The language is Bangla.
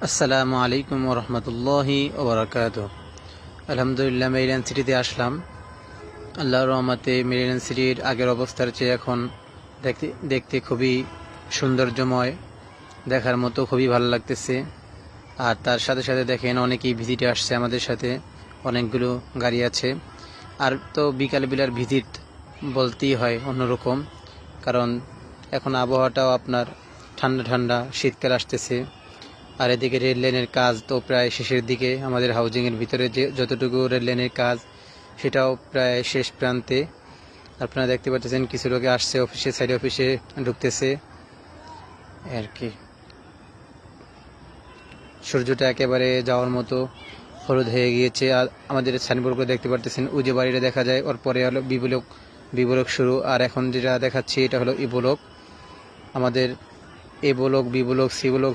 আসসালামু আলাইকুম ওরহমতুল্লাহি ওবরাকাতুহ। আলহামদুলিল্লাহ, মেরিল্যান্ড সিটিতে আসলাম। আল্লাহর রহমতে মেরিল্যান্ড সিটির আগের অবস্থার চেয়ে এখন দেখতে খুবই সৌন্দর্যময়, দেখার মতো খুবই ভালো লাগতেছে। আর তার সাথে সাথে দেখেন অনেকেই ভিজিটে আসছে আমাদের সাথে, অনেকগুলো গাড়ি আছে। আর তো বিকাল বিলার ভিজিট বলতেই হয় অন্যরকম, কারণ এখন আবহাওয়াটাও আপনার ঠান্ডা ঠান্ডা, শীতকাল আসতেছে। আর এদিকে রেল লাইনের কাজ তো প্রায় শেষের দিকে। আমাদের হাউজিংয়ের ভিতরে যে যতটুকু রেল লাইনের কাজ, সেটাও প্রায় শেষ প্রান্তে। আপনারা দেখতে পাচ্ছেন কিছু লোকে আসছে, সাইড অফিসে ঢুকতেছে আর কি। সূর্যটা একেবারে যাওয়ার মতো হলুদ হয়ে গিয়েছে। আর আমাদের সাইনবোর্ডগুলো দেখতে পাচ্ছেন, উজে বাড়িটা দেখা যায়, ওর পরে হলো বিবলক শুরু। আর এখন যেটা দেখাচ্ছি এটা হলো ই ব্লক। আমাদের A block, B block, C block